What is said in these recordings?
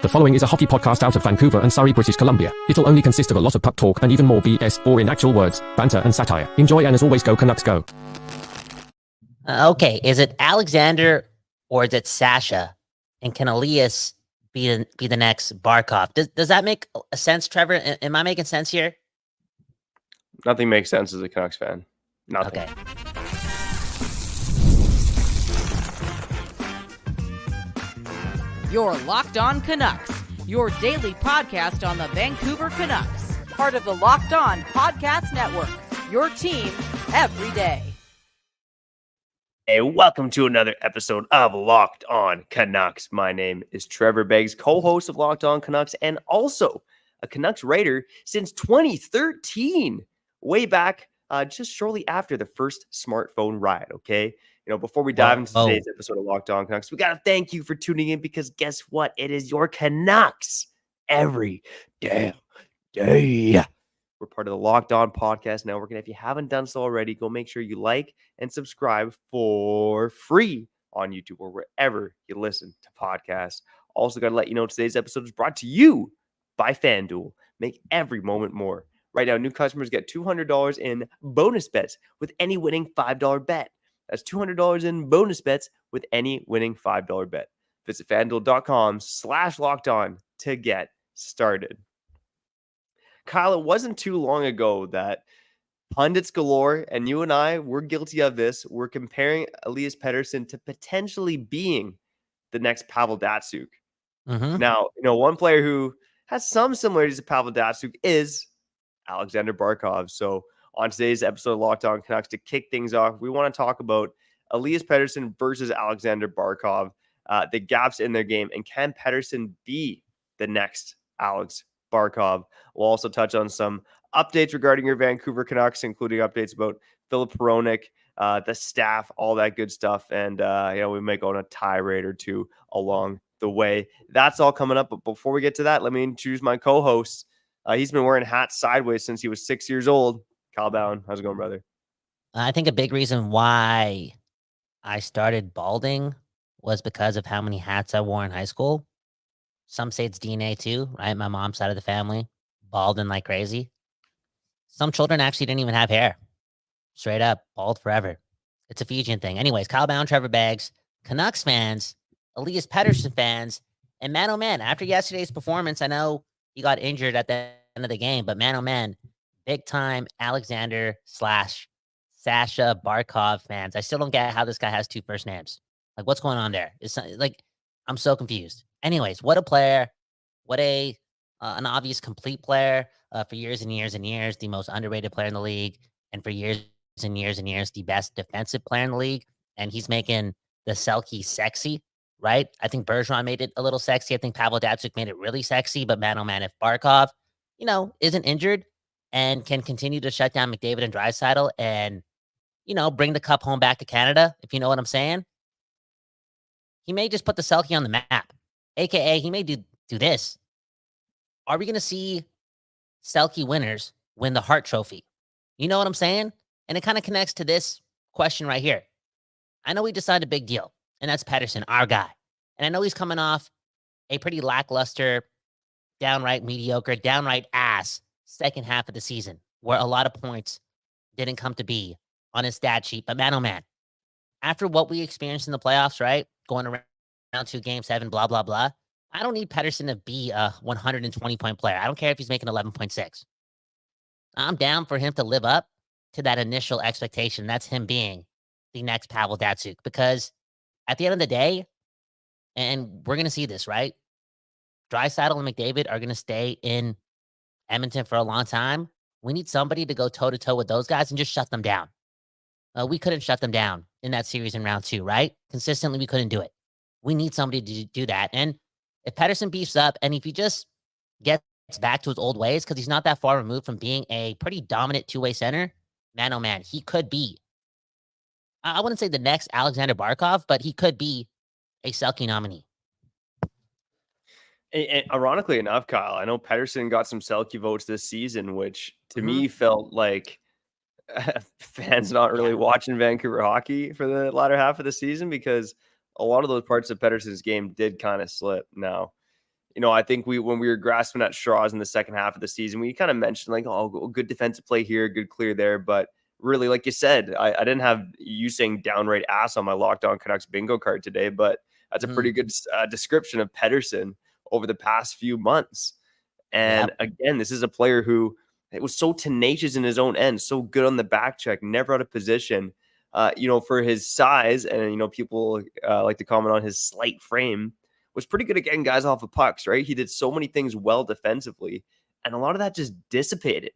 The following is a hockey podcast out of Vancouver and Surrey, British Columbia. It'll only consist of a lot of puck talk and even more BS, or in actual words, banter and satire. Enjoy, and as always, go Canucks go. Okay, is it Aleksander or is it Sasha? And can Elias be the next Barkov? Does that make a sense, Trevor? Am I making sense here? Nothing makes sense as a Canucks fan. Nothing. Okay. You're Locked On Canucks, your daily podcast on the Vancouver Canucks, part of the Locked On Podcast Network, your team every day. Hey, welcome to another episode of Locked On Canucks. My name is Trevor Beggs, co-host of Locked On Canucks and also a Canucks writer since 2013, way back just shortly after the first smartphone riot, okay? Before we dive into today's episode of Locked On Canucks, we got to thank you for tuning in because guess what? It is your Canucks every damn day. We're part of the Locked On Podcast Network, and if you haven't done so already, go make sure you like and subscribe for free on YouTube or wherever you listen to podcasts. Also, got to let you know today's episode is brought to you by FanDuel. Make every moment more. Right now, new customers get $200 in bonus bets with any winning $5 bet. That's $200 in bonus bets with any winning $5 bet. Visit FanDuel.com/lockedon to get started. Kyle, it wasn't too long ago that pundits galore, and you and I were guilty of this. We're comparing Elias Pettersson to potentially being the next Pavel Datsyuk. Now, one player who has some similarities to Pavel Datsyuk is Aleksander Barkov. So on today's episode of Locked On Canucks, to kick things off, we want to talk about Elias Pettersson versus Aleksander Barkov, the gaps in their game, and can Pettersson be the next Alex Barkov? We'll also touch on some updates regarding your Vancouver Canucks, including updates about Philip Hronek, the staff, all that good stuff, and we may go on a tirade or two along the way. That's all coming up, but before we get to that, let me introduce my co-host. He's been wearing hats sideways since he was 6 years old. Kyle Bowen, how's it going, brother? I think a big reason why I started balding was because of how many hats I wore in high school. Some say it's DNA too, right? My mom's side of the family, balding like crazy. Some children actually didn't even have hair. Straight up, bald forever. It's a Fijian thing. Anyways, Kyle Bowen, Trevor Beggs, Canucks fans, Elias Pettersson fans, and man, oh man, after yesterday's performance, I know he got injured at the end of the game, but man, oh man, big time Aleksander/Sasha Barkov fans. I still don't get how this guy has two first names. Like, what's going on there? It's like, I'm so confused. Anyways, what a player. What an obvious complete player for years and years and years, the most underrated player in the league. And for years and years and years, the best defensive player in the league. And he's making the Selke sexy, right? I think Bergeron made it a little sexy. I think Pavel Datsyuk made it really sexy. But man, oh man, if Barkov, isn't injured and can continue to shut down McDavid and Draisaitl and, bring the cup home back to Canada, if you know what I'm saying, he may just put the Selke on the map. AKA, he may do this. Are we going to see Selke winners win the Hart Trophy? You know what I'm saying? And it kind of connects to this question right here. I know we decided a big deal, and that's Pettersson, our guy. And I know he's coming off a pretty lackluster, downright mediocre, downright ass second half of the season, where a lot of points didn't come to be on his stat sheet. But man, oh man, after what we experienced in the playoffs, right? Going around to game 7, blah, blah, blah. I don't need Pettersson to be a 120-point player. I don't care if he's making 11.6. I'm down for him to live up to that initial expectation. That's him being the next Pavel Datsyuk. Because at the end of the day, and we're going to see this, right? Draisaitl and McDavid are going to stay in Edmonton for a long time. We need somebody to go toe-to-toe with those guys and just shut them down. We couldn't shut them down in that series in round 2, right? Consistently, we couldn't do it. We need somebody to do that. And if Pettersson beefs up and if he just gets back to his old ways, because he's not that far removed from being a pretty dominant two-way center, man, oh man, he could be, I wouldn't say the next Aleksander Barkov, but he could be a Selke nominee. And ironically enough, Kyle, I know Pettersson got some Selke votes this season, which to me felt like fans not really watching Vancouver hockey for the latter half of the season because a lot of those parts of Pettersson's game did kind of slip. Now, I think when we were grasping at straws in the second half of the season, we kind of mentioned like, oh, good defensive play here, good clear there. But really, like you said, I didn't have you saying downright ass on my Locked On Canucks bingo card today, but that's a pretty good description of Pettersson over the past few months. And again, this is a player who it was so tenacious in his own end, so good on the back check, never out of position. For his size, and people like to comment on his slight frame, was pretty good at getting guys off of pucks, right? He did so many things well defensively, and a lot of that just dissipated.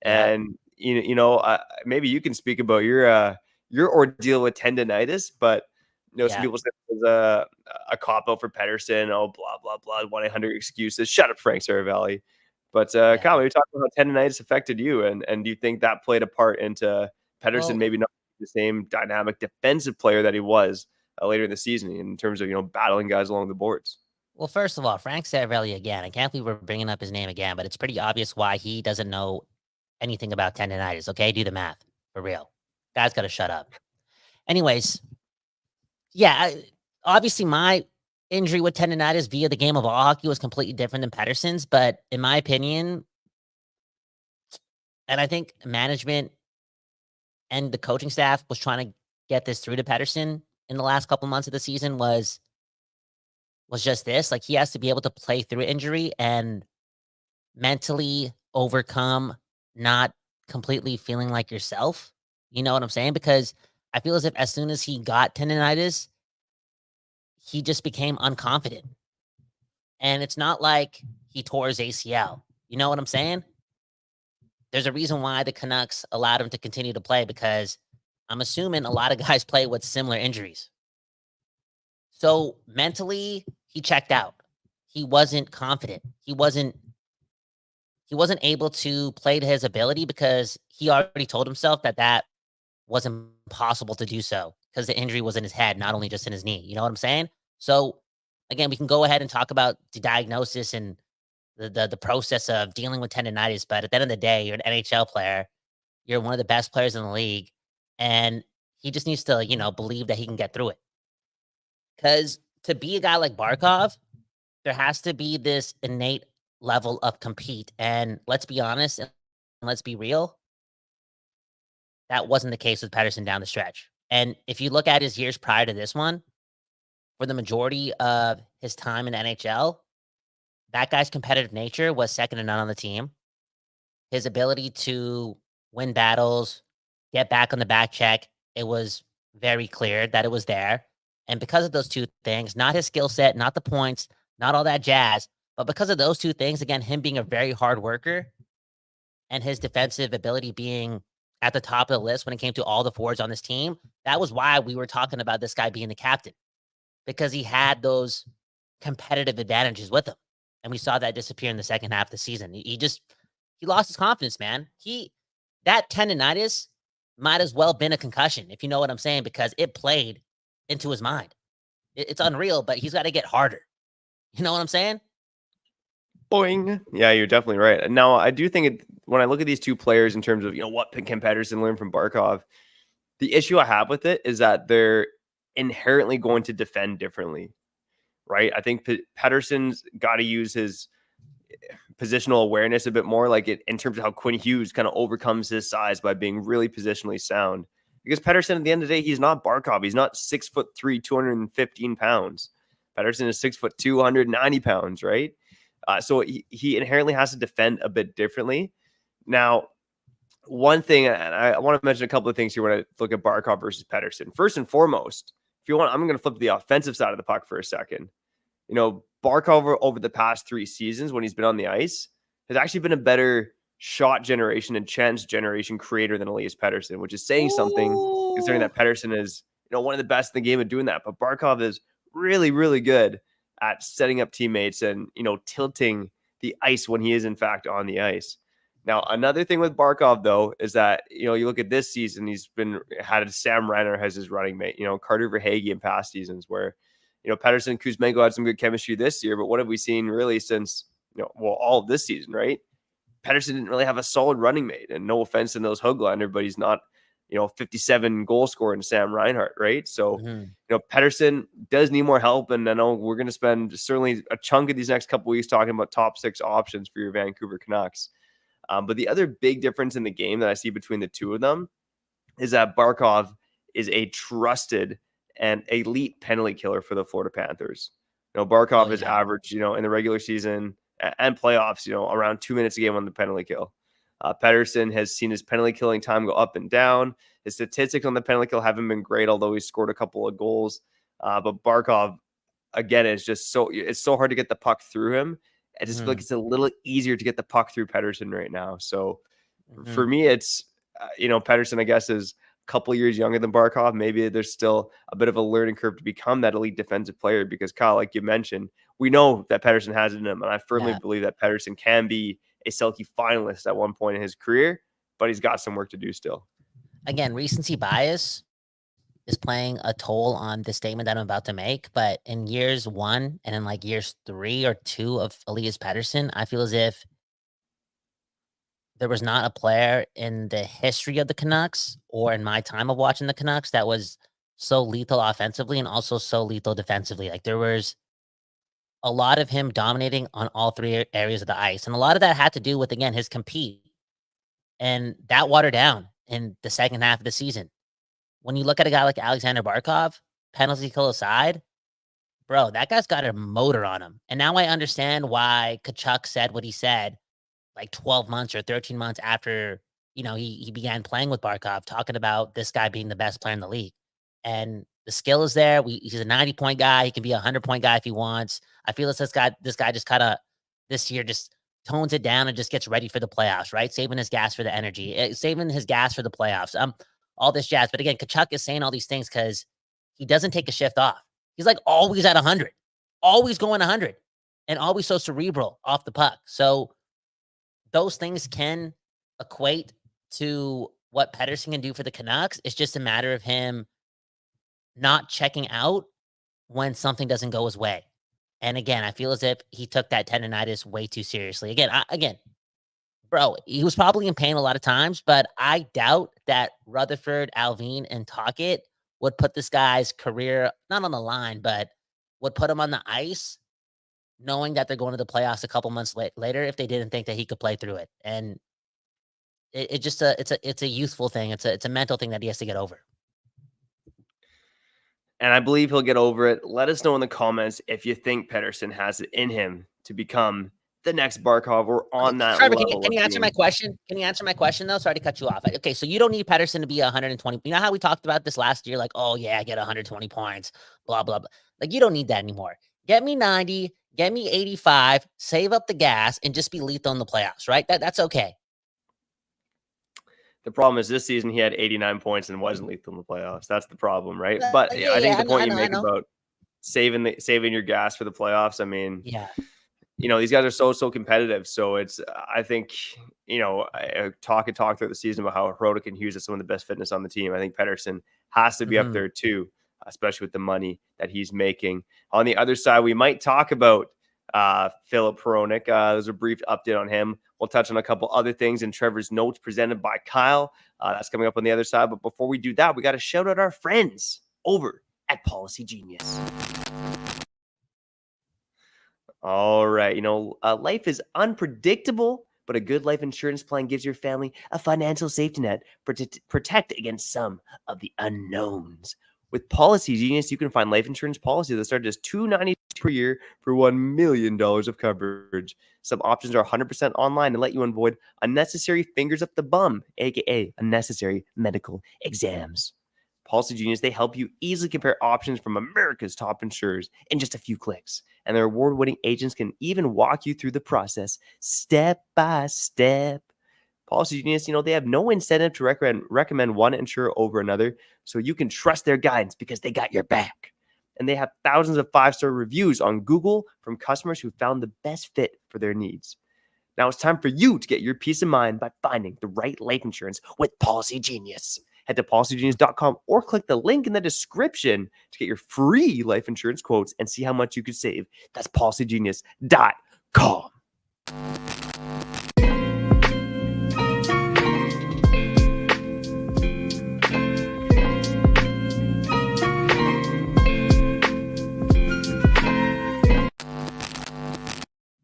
And maybe you can speak about your ordeal with tendonitis, but some people say it was a cop out for Pettersson. Oh, blah blah blah. 1-800 excuses. Shut up, Frank Saravalli. But Kyle, you talked about how tendonitis affected you, and do you think that played a part into Pettersson maybe not the same dynamic defensive player that he was later in the season in terms of battling guys along the boards? Well, first of all, Frank Saravalli again. I can't believe we're bringing up his name again, but it's pretty obvious why he doesn't know anything about tendonitis. Okay, do the math for real. Guy's got to shut up. Anyways, obviously my injury with tendonitis via the game of all hockey was completely different than Pettersson's, but in my opinion, and I think management and the coaching staff was trying to get this through to Pettersson in the last couple months of the season was just this. Like, he has to be able to play through injury and mentally overcome not completely feeling like yourself. You know what I'm saying? Because I feel as if as soon as he got tendonitis, he just became unconfident. And it's not like he tore his ACL. You know what I'm saying? There's a reason why the Canucks allowed him to continue to play, because I'm assuming a lot of guys play with similar injuries. So mentally, he checked out. He wasn't confident. He wasn't able to play to his ability because he already told himself that wasn't possible to do so because the injury was in his head, not only just in his knee. You know what I'm saying? So again, we can go ahead and talk about the diagnosis and the process of dealing with tendonitis, but at the end of the day, you're an NHL player. You're one of the best players in the league, and he just needs to, believe that he can get through it. Because to be a guy like Barkov, there has to be this innate level of compete. And let's be honest, and let's be real, that wasn't the case with Pettersson down the stretch. And if you look at his years prior to this one, for the majority of his time in the NHL, that guy's competitive nature was second to none on the team. His ability to win battles, get back on the back check, it was very clear that it was there. And because of those two things, not his skill set, not the points, not all that jazz, but because of those two things, again, him being a very hard worker and his defensive ability being at the top of the list when it came to all the forwards on this team, that was why we were talking about this guy being the captain, because he had those competitive advantages with him. And we saw that disappear in the second half of the season. He lost his confidence, man. That tendonitis might as well been a concussion, if you know what I'm saying, because it played into his mind. It's unreal, but he's got to get harder. You know what I'm saying? Boing. Yeah, you're definitely right. Now, I do think when I look at these two players in terms of, what can Pettersson learn from Barkov, the issue I have with it is that they're inherently going to defend differently, right? I think Pettersson's got to use his positional awareness a bit more, like in terms of how Quinn Hughes kind of overcomes his size by being really positionally sound. Because Pettersson, at the end of the day, he's not Barkov. He's not 6'3", 215 pounds. Pettersson is 6'2", 190 pounds, right? So he inherently has to defend a bit differently. Now, one thing, and I want to mention a couple of things here when I look at Barkov versus Pettersson. First and foremost, if you want, I'm going to flip to the offensive side of the puck for a second. Barkov over the past 3 seasons when he's been on the ice has actually been a better shot generation and chance generation creator than Elias Pettersson, which is saying something considering that Pettersson is, one of the best in the game at doing that. But Barkov is really, really good at setting up teammates and, tilting the ice when he is in fact on the ice. Now, another thing with Barkov, though, is that, you look at this season, he's had Sam Renner as his running mate, Carter Verhaeghe in past seasons where, Pettersson and Kuzmenko had some good chemistry this year, but what have we seen really since, all of this season, right? Pettersson didn't really have a solid running mate, and no offense to Nils Höglander, but he's not 57 goal scorer in Sam Reinhart, right? So, Mhm. Pettersson does need more help. And I know we're going to spend certainly a chunk of these next couple weeks talking about top 6 options for your Vancouver Canucks. But the other big difference in the game that I see between the two of them is that Barkov is a trusted and elite penalty killer for the Florida Panthers. Barkov Oh, has yeah. averaged, in the regular season and playoffs, around 2 minutes a game on the penalty kill. Pettersson has seen his penalty killing time go up and down. His statistics on the penalty kill haven't been great, although he scored a couple of goals. But Barkov, again, it's so hard to get the puck through him. I just feel like it's a little easier to get the puck through Pettersson right now. So for me, it's, Pettersson, I guess, is a couple years younger than Barkov. Maybe there's still a bit of a learning curve to become that elite defensive player because, Kyle, like you mentioned, we know that Pettersson has it in him. And I firmly believe that Pettersson can be a Selke finalist at one point in his career, but he's got some work to do still. Again, recency bias is playing a toll on the statement that I'm about to make. But in years 1 and in like years 3 or 2 of Elias Pettersson, I feel as if there was not a player in the history of the Canucks or in my time of watching the Canucks that was so lethal offensively and also so lethal defensively. Like there was a lot of him dominating on all 3 areas of the ice. And a lot of that had to do with, again, his compete. And that watered down in the second half of the season. When you look at a guy like Aleksander Barkov, penalty kill aside, bro, that guy's got a motor on him. And now I understand why Tkachuk said what he said like 12 months or 13 months after, he began playing with Barkov, talking about this guy being the best player in the league. And the skill is there. He's a 90-point guy. He can be a 100-point guy if he wants. I feel this guy just kind of this year just tones it down and just gets ready for the playoffs, right? Saving his gas for the energy, saving his gas for the playoffs. All this jazz. But again, Tkachuk is saying all these things because he doesn't take a shift off. He's like always at 100, always going 100, and always so cerebral off the puck. So those things can equate to what Pettersson can do for the Canucks. It's just a matter of him not checking out when something doesn't go his way. And again, I feel as if he took that tendonitis way too seriously. Again, bro, he was probably in pain a lot of times, but I doubt that Rutherford, Alvin, and Tocchet would put this guy's career not on the line, but would put him on the ice knowing that they're going to the playoffs a couple months later if they didn't think that he could play through it. And it's a youthful thing. It's a mental thing that he has to get over. And I believe he'll get over it. Let us know in the comments if you think Pettersson has it in him to become the next Barkov or on that Trevor, level. can you answer my question? Can you answer my question, though? Sorry to cut you off. Okay, so you don't need Pettersson to be 120. You know how we talked about this last year? Like, oh, yeah, get 120 points, blah, blah, blah. Like, you don't need that anymore. Get me 90, get me 85, save up the gas, and just be lethal in the playoffs, right? That's okay. The problem is this season he had 89 points and wasn't lethal in the playoffs. That's the problem, right? But I think the point you make about saving your gas for the playoffs, I mean, these guys are so competitive. So it's, I think, I talk throughout the season about how Hronek and Hughes are some of the best fitness on the team. I think Pettersson has to be up there too, especially with the money that he's making. On the other side, we might talk about Philip Hronek. There's a brief update on him. We'll touch on a couple other things in Trevor's notes presented by Kyle. That's coming up on the other side. But before we do that, we got to shout out our friends over at Policygenius. All right. Life is unpredictable, but a good life insurance plan gives your family a financial safety net. Protect against some of the unknowns. With Policygenius, you can find life insurance policies that start just $2.92 per year for $1 million of coverage. Some options are 100% online and let you avoid unnecessary fingers up the bum, aka unnecessary medical exams. Policygenius, they help you easily compare options from America's top insurers in just a few clicks. And their award-winning agents can even walk you through the process step by step. Policygenius, they have no incentive to recommend one insurer over another, so you can trust their guidance because they got your back. And they have thousands of 5-star reviews on Google from customers who found the best fit for their needs. Now it's time for you to get your peace of mind by finding the right life insurance with Policygenius. Head to policygenius.com or click the link in the description to get your free life insurance quotes and see how much you could save. That's policygenius.com.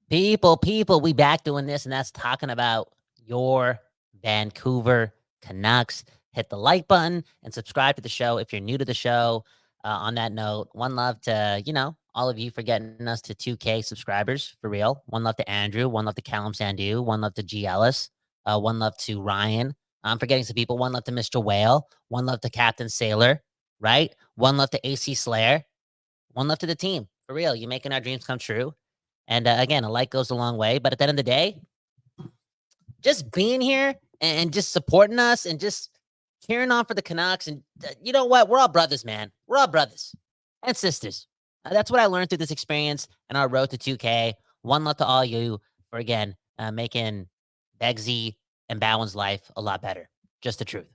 People, we back doing this, and that's talking about your Vancouver Canucks. Hit the like button and subscribe to the show if you're new to the show. On that note, one love to, all of you for getting us to 2K subscribers, for real. One love to Andrew, one love to Callum Sandu, one love to G. Ellis, one love to Ryan. I'm forgetting some people. One love to Mr. Whale, one love to Captain Sailor, right? One love to AC Slayer, one love to the team. For real, you're making our dreams come true. And again, a like goes a long way. But at the end of the day, just being here and just supporting us and just cheering on for the Canucks. And you know what? We're all brothers, man. We're all brothers and sisters. That's what I learned through this experience and our road to 2K. One love to all you for, again, making Begsy and Bowen's life a lot better. Just the truth.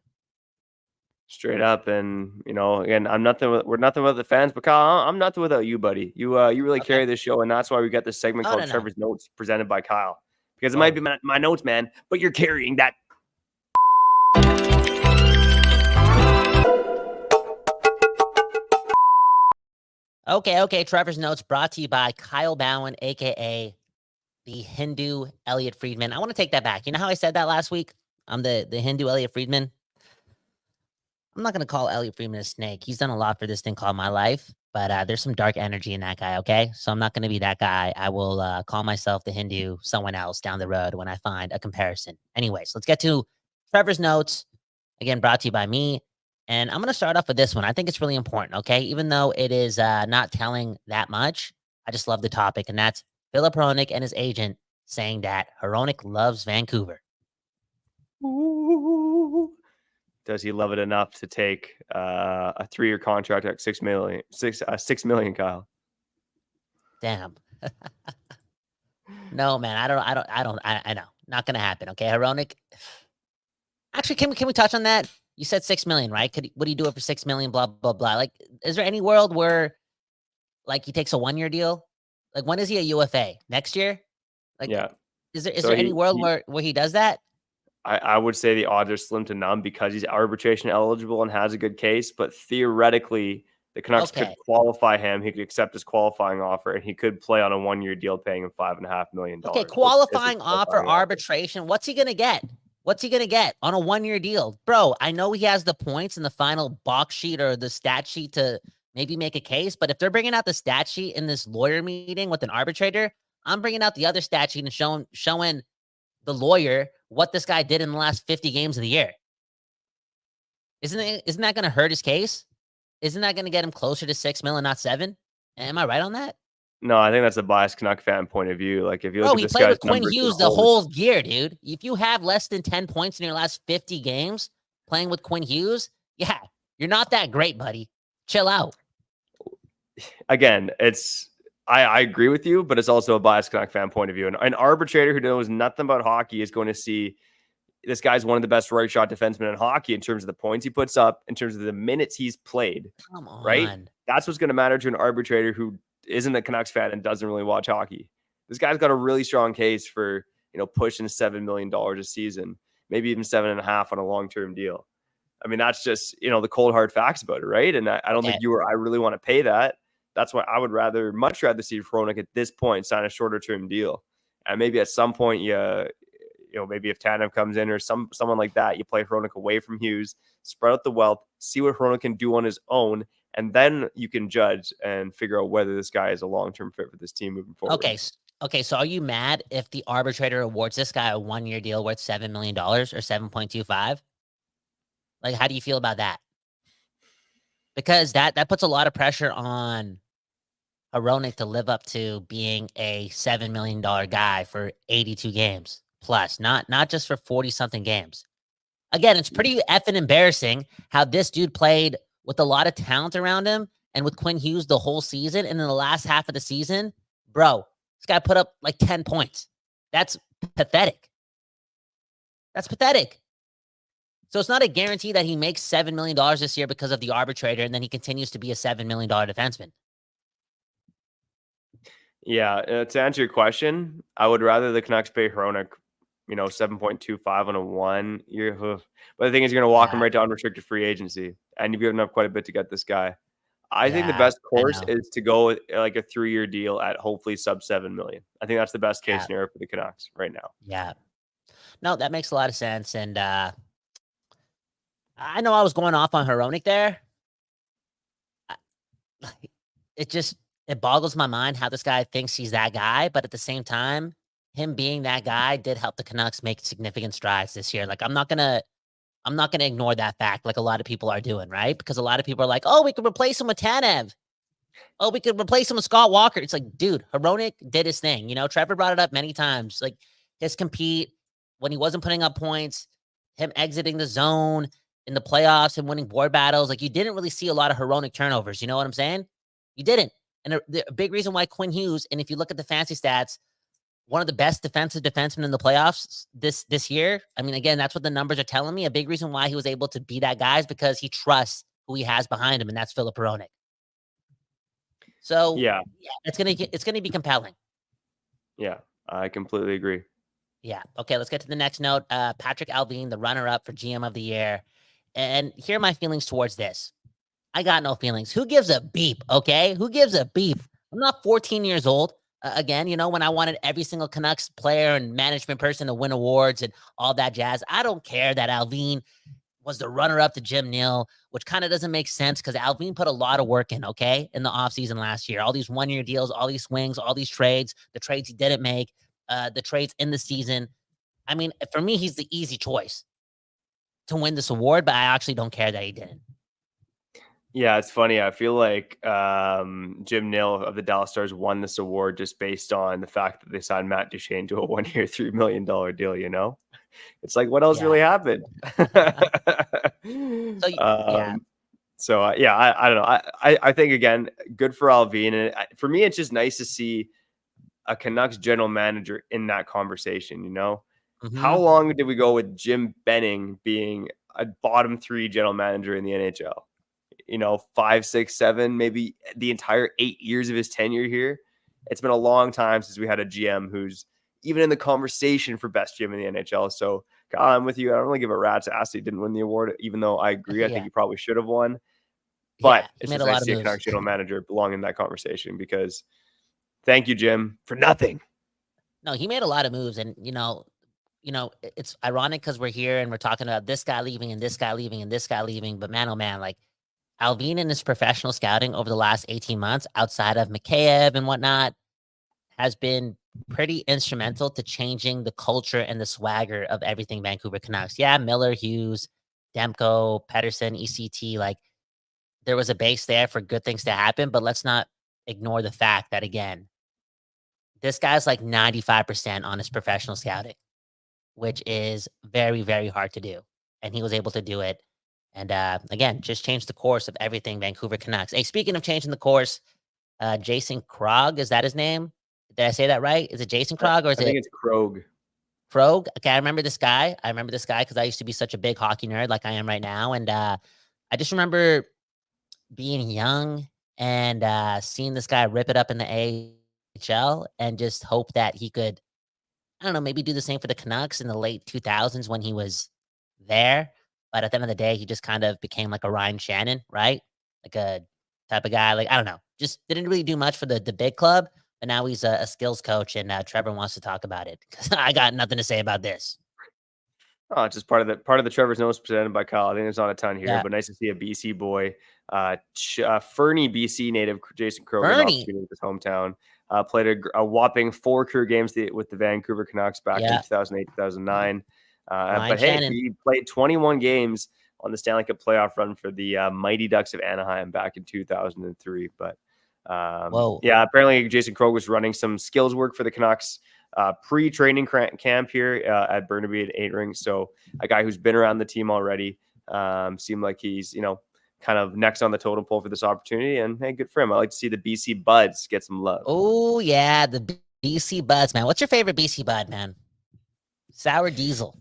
Straight up. And, again, we're nothing without the fans, but Kyle, I'm nothing without you, buddy. You really carry this show, and that's why we got this segment called Trevor's Notes presented by Kyle. Because it might be my notes, man, but you're carrying that. Okay. Trevor's Notes brought to you by Kyle Bowen, a.k.a. the Hindu Elliot Friedman. I want to take that back. You know how I said that last week? I'm the Hindu Elliot Friedman. I'm not going to call Elliot Friedman a snake. He's done a lot for this thing called my life, but there's some dark energy in that guy, okay? So I'm not going to be that guy. I will call myself the Hindu someone else down the road when I find a comparison. Anyways, let's get to Trevor's Notes. Again, brought to you by me. And I'm going to start off with this one. I think it's really important, okay? Even though it is not telling that much, I just love the topic. And that's Philip Hronek and his agent saying that Hronek loves Vancouver. Ooh. Does he love it enough to take a 3-year contract at $6 million, Kyle? Damn. No, man, I know. Not going to happen. Okay. Hronek. Actually, can we touch on that? You said $6 million, right? Would he do it for $6 million? Blah, blah, blah. Like, is there any world where like he takes a 1-year deal? Like, when is he a UFA? Next year? Like, yeah. Is there any world where he does that? I would say the odds are slim to none because he's arbitration eligible and has a good case. But theoretically, the Canucks could qualify him. He could accept his qualifying offer, and he could play on a 1-year deal, paying him $5.5 million. Okay, qualifying offer, arbitration. What's he gonna get? What's he gonna get on a 1-year deal, bro? I know he has the points in the final box sheet or the stat sheet to maybe make a case, but if they're bringing out the stat sheet in this lawyer meeting with an arbitrator, I'm bringing out the other stat sheet and showing the lawyer what this guy did in the last 50 games of the year. Isn't that going to hurt his case? Isn't that going to get him closer to $6 million, not $7 million? Am I right on that? No, I think that's a biased Canuck fan point of view. Like, if you look at this he played with Quinn Hughes the whole year, dude. If you have less than 10 points in your last 50 games playing with Quinn Hughes, yeah, you're not that great, buddy. Chill out. Again, I agree with you, but it's also a biased Canuck fan point of view. And an arbitrator who knows nothing about hockey is going to see this guy's one of the best right shot defensemen in hockey in terms of the points he puts up, in terms of the minutes he's played. Come on. Right? That's what's going to matter to an arbitrator who isn't a Canucks fan and doesn't really watch hockey. This guy's got a really strong case for, pushing $7 million a season, maybe even 7.5 on a long-term deal. I mean, that's just, the cold hard facts about it, right? And I don't think you or I really want to pay that. That's why I would much rather see Hronek at this point sign a shorter term deal. And maybe at some point, maybe if Tanev comes in or someone like that, you play Hronek away from Hughes, spread out the wealth, see what Hronek can do on his own, and then you can judge and figure out whether this guy is a long-term fit for this team moving forward. Okay. So are you mad if the arbitrator awards this guy a 1-year deal worth $7 million or 7.25? Like, how do you feel about that? Because that puts a lot of pressure on Hronek to live up to being a $7 million guy for 82 games plus, not just for 40-something games. Again, it's pretty effing embarrassing how this dude played with a lot of talent around him and with Quinn Hughes the whole season. And in the last half of the season, bro, this guy put up like 10 points. That's pathetic. That's pathetic. So it's not a guarantee that he makes $7 million this year because of the arbitrator, and then he continues to be a $7 million defenseman. Yeah, to answer your question, I would rather the Canucks pay Hronek, 7.25 on a 1-year. But the thing is, you're going to walk him right down restricted free agency, and you've given up quite a bit to get this guy. I think the Yeah, best I course know. is to go with like a 3-year deal at hopefully sub 7 million. I think that's the best case Yeah, scenario for the Canucks right now. yeah. No, that makes a lot of sense. And I know I was going off on Hronek there. I- It just it boggles my mind how this guy thinks he's that guy, but at the same time, him being that guy did help the Canucks make significant strides this year. Like I'm not gonna ignore that fact, like a lot of people are doing, right? Because a lot of people are like, "Oh, we could replace him with Tanev. Oh, we could replace him with Scott Walker." It's like, dude, Hronek did his thing. Trevor brought it up many times. Like his compete when he wasn't putting up points, him exiting the zone in the playoffs and winning board battles. Like you didn't really see a lot of Hronek turnovers. You know what I'm saying? You didn't. And a big reason why Quinn Hughes, and if you look at the fancy stats, one of the best defensive defensemen in the playoffs this year. I mean, again, that's what the numbers are telling me. A big reason why he was able to be that guy is because he trusts who he has behind him, and that's Philip Hronek. So Yeah. it's gonna be compelling. Yeah. I completely agree. Yeah. Okay, let's get to the next note. Patrick Alvin, the runner-up for GM of the year. And here are my feelings towards this. I got no feelings. Who gives a beep? Okay. Who gives a beep? I'm not 14 years old. Again, when I wanted every single Canucks player and management person to win awards and all that jazz. I don't care that Alvin was the runner-up to Jim Neal, which kind of doesn't make sense because Alvin put a lot of work in, okay, in the offseason last year. All these one-year deals, all these swings, all these trades, the trades he didn't make, the trades in the season. I mean, for me, he's the easy choice to win this award, but I actually don't care that he didn't. Yeah, it's funny. I feel like Jim Neal of the Dallas Stars won this award just based on the fact that they signed Matt Duchene to a 1-year, $3 million deal, It's like, what else Yeah. really happened? So, yeah. I don't know. I think, again, good for Alvin. And for me, it's just nice to see a Canucks general manager in that conversation, How Mhm. long did we go with Jim Benning being a bottom 3 general manager in the NHL? 5, 6, 7, maybe the entire 8 years of his tenure here. It's been a long time since we had a GM who's even in the conversation for best GM in the NHL. So, Kyle, I'm with you. I don't really give a rat's ass he didn't win the award, even though I agree. I think Yeah. he probably should have won. Yeah, But he it's made just a nice lot to of see a moves. Canucks general manager belong in that conversation because thank you, Jim, for nothing. No, he made a lot of moves, and it's ironic because we're here and we're talking about this guy leaving and this guy leaving and this guy leaving. But man, oh man, like Alvin and his professional scouting over the last 18 months, outside of Mikheyev and whatnot, has been pretty instrumental to changing the culture and the swagger of everything Vancouver Canucks. Yeah, Miller, Hughes, Demko, Pettersson, ECT, like there was a base there for good things to happen, but let's not ignore the fact that, again, this guy's like 95% on his professional scouting, which is very, very hard to do. And he was able to do it. And again, just changed the course of everything Vancouver Canucks. Hey, speaking of changing the course, Jason Krog, is that his name? Did I say that right? Is it Jason Krog or is I think it it's Krog. Krog? Okay, I remember this guy. Because I used to be such a big hockey nerd like I am right now. And I just remember being young and seeing this guy rip it up in the AHL and just hope that he could, I don't know, maybe do the same for the Canucks in the late 2000s when he was there. But at the end of the day, he just kind of became like a Ryan Shannon, right? Like a type of guy, like, I don't know, just didn't really do much for the big club. But now he's a skills coach, and Trevor wants to talk about it because I got nothing to say about this. Oh, it's just part of the Trevor's Notes presented by Kyle. I think there's not a ton here, Yeah. but nice to see a BC boy. Fernie, BC native Jason Krog an Fernie. opportunity with his hometown. Played a whopping 4 career games with the Vancouver Canucks back in Yeah. 2008, 2009. Ryan But hey, Shannon. he played 21 games on the Stanley Cup playoff run for the Mighty Ducks of Anaheim back in 2003. But Whoa. yeah, apparently Jason Krog was running some skills work for the Canucks pre-training camp here at Burnaby at 8 Rings. So a guy who's been around the team already seemed like he's, kind of next on the totem pole for this opportunity. And hey, good for him. I like to see the BC Buds get some love. Oh, yeah, the BC Buds, man. What's your favorite BC Bud, man? Sour Diesel.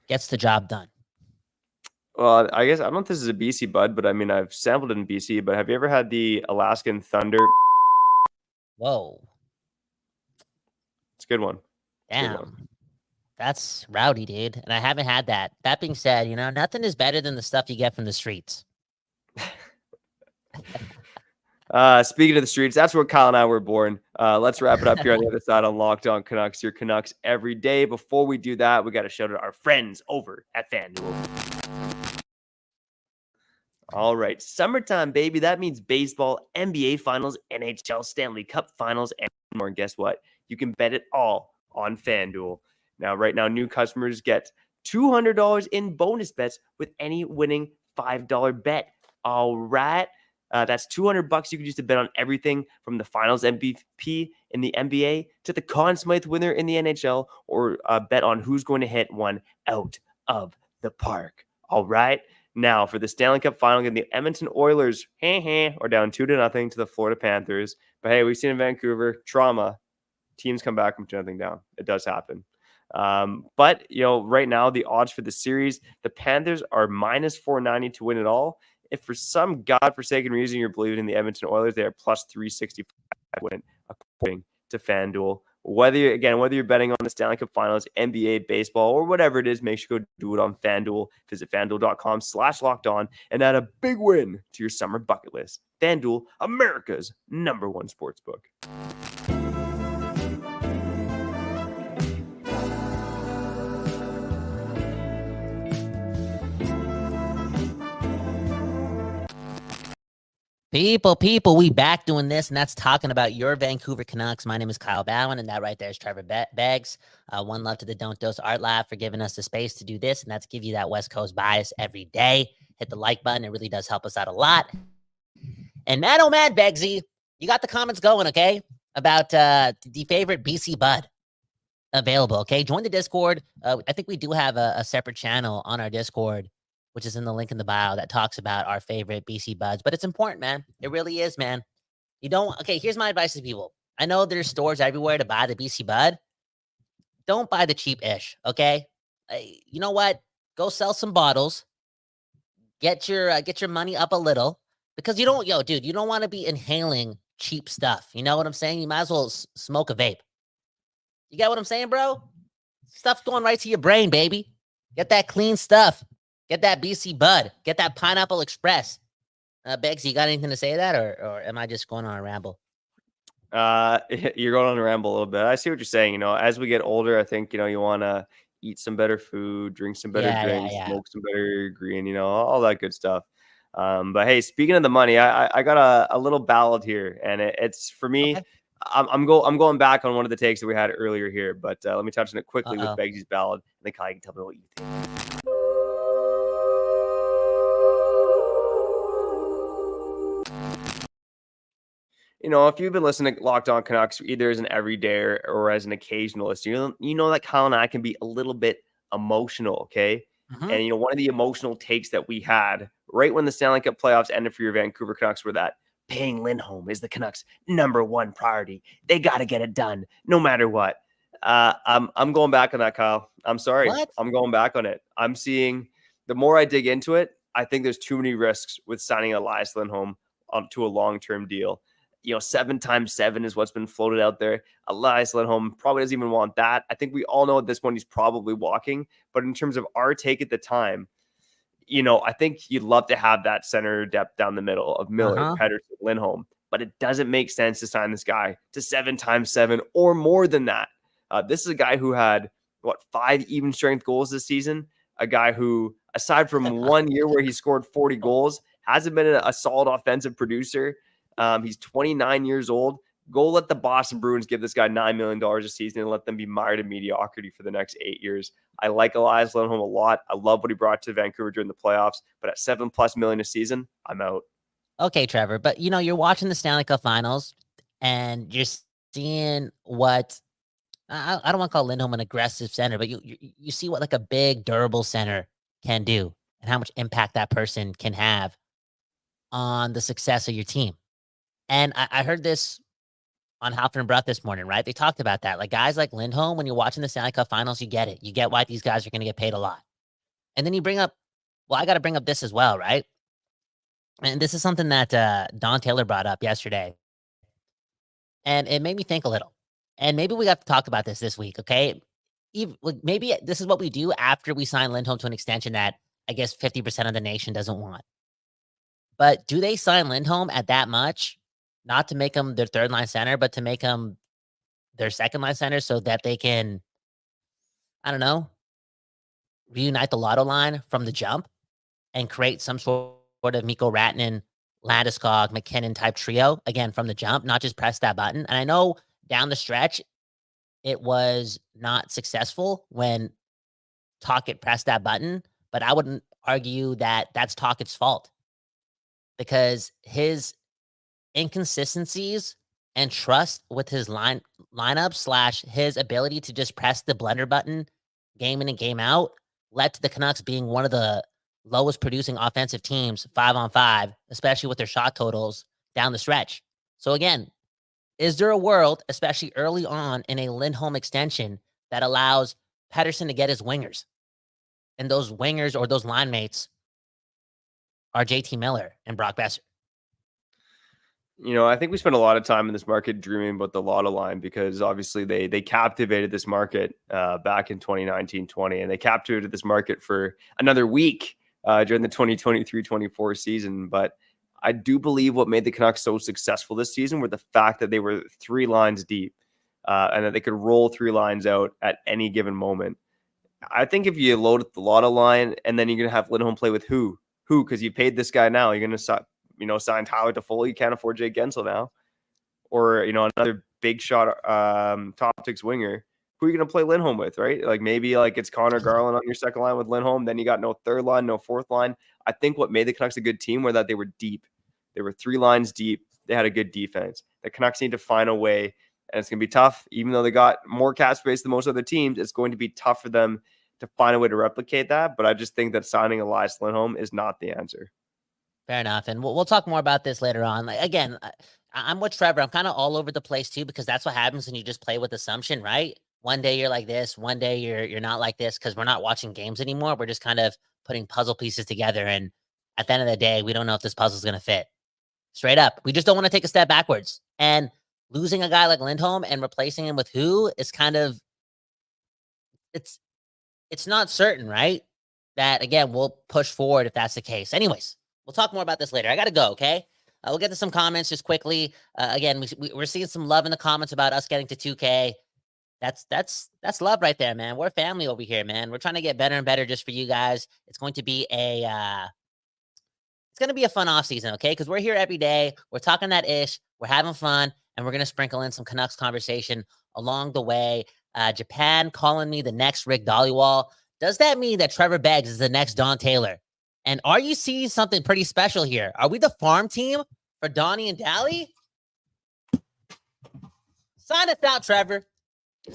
Gets the job done. Well, I guess I don't know if this is a BC Bud, but I mean, I've sampled it in BC, but have you ever had the Alaskan Thunder? Whoa. It's a good one. Damn. That's rowdy, dude. And I haven't had that. That being said, nothing is better than the stuff you get from the streets. Speaking of the streets, that's where Kyle and I were born. Let's wrap it up here on the other side on Locked On Canucks, your Canucks every day. Before we do that, we got to shout out our friends over at FanDuel. All right, summertime, baby. That means baseball, NBA Finals, NHL, Stanley Cup Finals, and more. And guess what? You can bet it all on FanDuel. Now, right now, new customers get $200 in bonus bets with any winning $5 bet. All right. That's $200 you can use to bet on everything from the Finals MVP in the NBA to the Conn Smythe winner in the NHL, or bet on who's going to hit one out of the park. All right. Now, for the Stanley Cup Final game, the Edmonton Oilers are down 2-0 to the Florida Panthers. But hey, we've seen in Vancouver, trauma. Teams come back from 2-0 down. It does happen. But, right now, the odds for the series, the Panthers are minus 490 to win it all. If for some godforsaken reason you're believing in the Edmonton Oilers, they are plus 365 to win, according to FanDuel. Whether you're betting on the Stanley Cup Finals, NBA, baseball, or whatever it is, make sure you go do it on FanDuel. Visit FanDuel.com/lockedon and add a big win to your summer bucket list. FanDuel, America's #1 sportsbook. People, we back doing this, and that's talking about your Vancouver Canucks. My name is Kyle Bowen, and that right there is Trevor Beggs. One love to the Don't Dose Art Lab for giving us the space to do this, and that's give you that West Coast bias every day. Hit the like button. It really does help us out a lot. And man, oh man, Beggsy, you got the comments going, okay, about the favorite BC Bud available, okay? Join the Discord. I think we do have a separate channel on our Discord, which is in the link in the bio, that talks about our favorite BC Buds. But it's important, man. It really is, man. Here's my advice to people. I know there's stores everywhere to buy the BC Bud. Don't buy the cheap ish, okay? You know what? Go sell some bottles. Get your money up a little, because you don't want to be inhaling cheap stuff. You know what I'm saying? You might as well smoke a vape. You get what I'm saying, bro? Stuff's going right to your brain, baby. Get that clean stuff. Get that BC Bud. Get that Pineapple Express. Beggs, you got anything to say to that, or am I just going on a ramble? You're going on a ramble a little bit. I see what you're saying. As we get older, I think, you want to eat some better food, drink some better drinks, smoke some better green, all that good stuff. But hey, speaking of the money, I got a little ballad here, and it's for me. Okay. I'm going back on one of the takes that we had earlier here, but let me touch on it quickly with Beggsy's ballad, and then Kai can tell me what you think. If you've been listening to Locked On Canucks, either as an everyday or as an occasionalist, you know that Kyle and I can be a little bit emotional, okay? Mm-hmm. And, one of the emotional takes that we had right when the Stanley Cup playoffs ended for your Vancouver Canucks were that paying Lindholm is the Canucks' #1 priority. They got to get it done no matter what. I'm going back on that, Kyle. I'm sorry. What? I'm going back on it. I'm seeing, the more I dig into it, I think there's too many risks with signing Elias Lindholm to a long-term deal. 7 times 7 is what's been floated out there. Elias Lindholm probably doesn't even want that. I think we all know at this point he's probably walking. But in terms of our take at the time, I think you'd love to have that center depth down the middle of Miller, Pettersson, Lindholm. But it doesn't make sense to sign this guy to 7 times 7 or more than that. This is a guy who had, 5 even strength goals this season. A guy who, aside from 1 year where he scored 40 goals, hasn't been a solid offensive producer. He's 29 years old. Go let the Boston Bruins give this guy $9 million a season and let them be mired in mediocrity for the next 8 years. I like Elias Lindholm a lot. I love what he brought to Vancouver during the playoffs, but at $7+ million a season, I'm out. Okay, Trevor, but you're watching the Stanley Cup Finals and you're seeing what I don't want to call Lindholm an aggressive center, but you see what like a big durable center can do and how much impact that person can have on the success of your team. And I heard this on Halford and Bruff this morning, right? They talked about that. Like guys like Lindholm, when you're watching the Stanley Cup Finals, you get it. You get why these guys are going to get paid a lot. And then you bring up, I got to bring up this as well, right? And this is something that Don Taylor brought up yesterday. And it made me think a little. And maybe we got to talk about this week, okay? Maybe this is what we do after we sign Lindholm to an extension that I guess 50% of the nation doesn't want. But do they sign Lindholm at that much not to make him their third line center, but to make him their second line center so that they can, I don't know, reunite the Lotto line from the jump and create some sort of Mikko Rantanen, Landeskog, McKinnon type trio again from the jump, not just press that button. And I know down the stretch, it was not successful when Tocchet pressed that button, but I wouldn't argue that that's Tocchet's fault because his inconsistencies and trust with his lineup / his ability to just press the blender button game in and game out led to the Canucks being one of the lowest producing offensive teams 5-on-5, especially with their shot totals down the stretch. So again, is there a world, especially early on in a Lindholm extension, that allows Pettersson to get his wingers? And those wingers or those line mates are JT Miller and Brock Besser. You know, I think we spent a lot of time in this market dreaming about the Lotto line because obviously they captivated this market back in 2019-20, and they captivated this market for another week during the 2023-24 season. But I do believe what made the Canucks so successful this season were the fact that they were 3 lines deep and that they could roll 3 lines out at any given moment. I think if you load the Lotto line and then you're going to have Lindholm play with who? Because you paid this guy now. You're going to sign Tyler Toffoli. You can't afford Jake Guentzel now. Or, another big shot top 6 winger. Who are you going to play Lindholm with, right? Like maybe it's Connor Garland on your second line with Lindholm. Then you got no third line, no fourth line. I think what made the Canucks a good team were that they were deep. They were 3 lines deep. They had a good defense. The Canucks need to find a way, and it's going to be tough. Even though they got more cap space than most other teams, it's going to be tough for them to find a way to replicate that. But I just think that signing Elias Lindholm is not the answer. Fair enough. And we'll talk more about this later on. Again, I'm with Trevor. I'm kind of all over the place too, because that's what happens when you just play with assumption, right? One day you're like this, one day you're not like this, because we're not watching games anymore. We're just kind of putting puzzle pieces together. And at the end of the day, we don't know if this puzzle is going to fit. Straight up. We just don't want to take a step backwards. And losing a guy like Lindholm and replacing him with who is kind of, it's not certain, right? That, again, we'll push forward if that's the case. Anyways, we'll talk more about this later. I got to go, okay? We'll get to some comments just quickly. Again, we're seeing some love in the comments about us getting to 2K. That's love right there, man. We're family over here, man. We're trying to get better and better just for you guys. It's going to be a fun off season, okay? Because we're here every day. We're talking that ish. We're having fun, and we're going to sprinkle in some Canucks conversation along the way. Japan calling me the next Rick Dollywall. Does that mean that Trevor Beggs is the next Don Taylor? And are you seeing something pretty special here? Are we the farm team for Donnie and Dally? Sign us out, Trevor.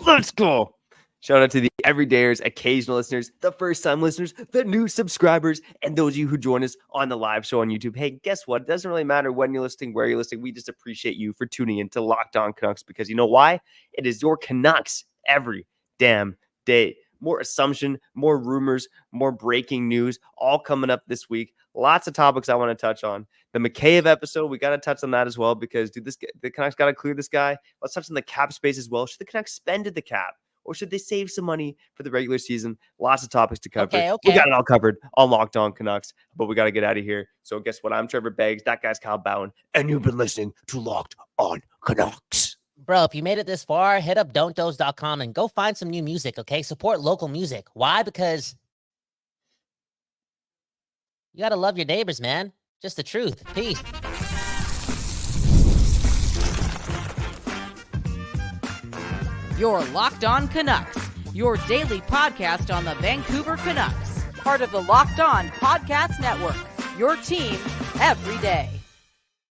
Let's go. Shout out to the everydayers, occasional listeners, the first-time listeners, the new subscribers, and those of you who join us on the live show on YouTube. Hey, guess what? It doesn't really matter when you're listening, where you're listening. We just appreciate you for tuning in to Locked On Canucks, because you know why? It is your Canucks every damn day. More assumption, more rumors, more breaking news, all coming up this week. Lots of topics I want to touch on. The McCabe episode, we got to touch on that as well, because the Canucks got to clear this guy. Let's touch on the cap space as well. Should the Canucks spend the cap, or should they save some money for the regular season? Lots of topics to cover. Okay. We got it all covered on Locked On Canucks, but we got to get out of here. So guess what? I'm Trevor Beggs. That guy's Kyle Bowen, and you've been listening to Locked On Canucks. Bro, if you made it this far, hit up don'tdoze.com and go find some new music, okay? Support local music. Why? Because you got to love your neighbors, man. Just the truth. Peace. You're Locked On Canucks, your daily podcast on the Vancouver Canucks, part of the Locked On Podcast Network, your team every day.